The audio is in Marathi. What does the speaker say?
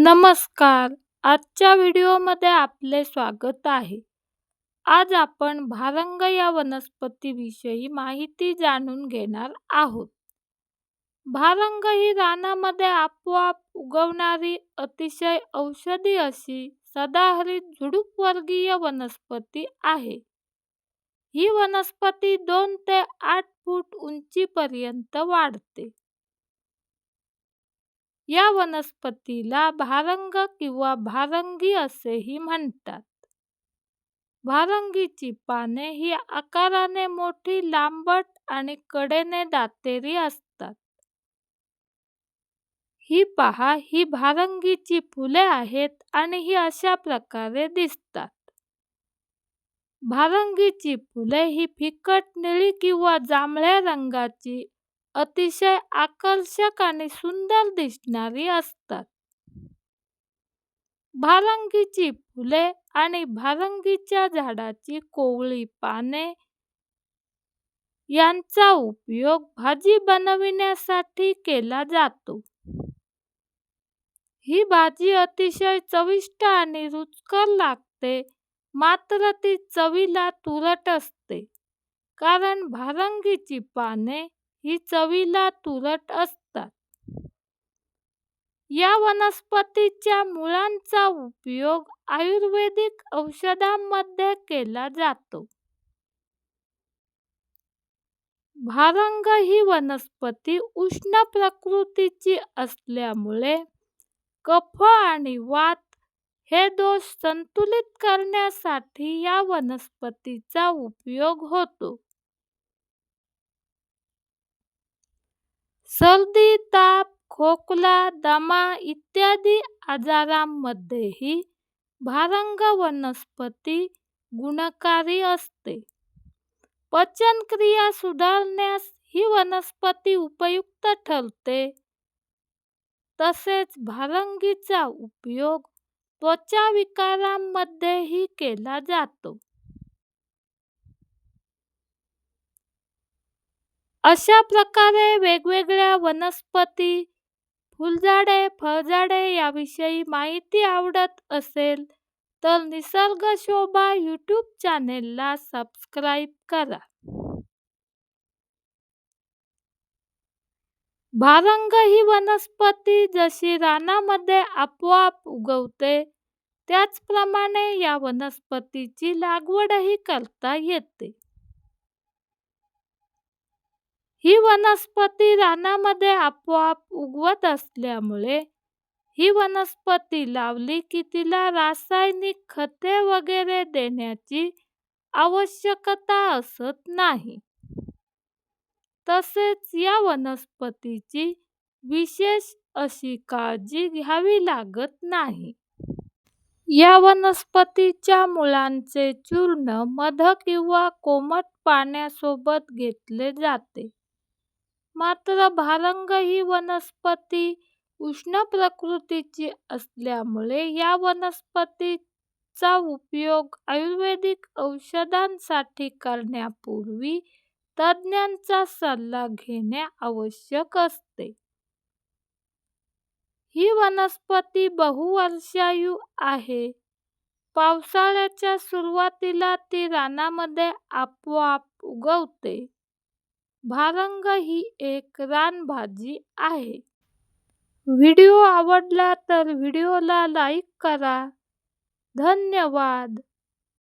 नमस्कार. आजच्या व्हिडिओमध्ये आपले स्वागत आहे. आज आपण भारंग या वनस्पतीविषयी माहिती जाणून घेणार आहोत. भारंग ही रानामध्ये आपोआप उगवणारी अतिशय औषधी अशी सदाहरित झुडूपवर्गीय वनस्पती आहे. ही वनस्पती 2 ते 8 फूट उंचीपर्यंत वाढते. या वनस्पतीला भारंग किंवा भारंगी असेही म्हणतात. भारंगीची पाने ही आकाराने मोठी, लांबट आणि कडेने दातेरी असतात. ही पहा, ही भारंगीची फुले आहेत आणि ही अशा प्रकारे दिसतात. भारंगीची फुले ही फिकट निळी किंवा जांभळ्या रंगाची अतिशय आकर्षक आणि सुंदर दिसणारी असतात. भारंगीची फुले आणि भारंगीच्या झाडाची कोवळी पाने यांचा उपयोग भाजी बनविण्यासाठी केला जातो. ही भाजी अतिशय चविष्ट आणि रुचकर लागते, मात्र ती चवीला तुरट असते, कारण भारंगीची पाने ही चवीला तुरट असतात. या वनस्पतीच्या मुळांचा उपयोग आयुर्वेदिक औषधांमध्ये केला जातो. भारंग ही वनस्पती उष्ण प्रकृतीची असल्यामुळे कफ आणि वात हे दोष संतुलित करण्यासाठी या वनस्पतीचा उपयोग होतो. सर्दी, ताप, खोकला, दमा इत्यादी आजारांमध्येही भारंग वनस्पती गुणकारी असते. पचनक्रिया सुधारण्यास ही वनस्पती उपयुक्त ठरते. तसेच भारंगीचा उपयोग त्वचा विकारांमध्येही केला जातो. अशा प्रकारे वेगवेगळ्या वनस्पती, फुलझाडे, फळझाडे याविषयी माहिती आवडत असेल तर निसर्ग शोभा यूट्यूब चॅनेलला सबस्क्राईब करा. भारंग ही वनस्पती जशी रानामध्ये आपोआप उगवते, त्याचप्रमाणे या वनस्पतीची लागवडही करता येते. ही वनस्पती रानामध्ये आपोआप उगवत असल्यामुळे ही वनस्पती लावली की तिला रासायनिक खते वगैरे देण्याची आवश्यकता असत नाही. तसेच या वनस्पतीची विशेष अशी काळजी घ्यावी लागत नाही. या वनस्पतीच्या मुळांचे चूर्ण मध किंवा कोमट पाण्यासोबत घेतले जाते. मात्र भारंग ही वनस्पती उष्ण प्रकृतीची असल्यामुळे या वनस्पतीचा उपयोग आयुर्वेदिक औषधांसाठी करण्यापूर्वी तज्ज्ञांचा सल्ला घेणे आवश्यक असते. ही वनस्पती बहुवर्षायू आहे. पावसाळ्याच्या सुरुवातीला ती रानामध्ये आपोआप उगवते. भारंग ही एक रानभाजी आहे. व्हिडिओ आवडला तर व्हिडिओला लाईक करा. धन्यवाद.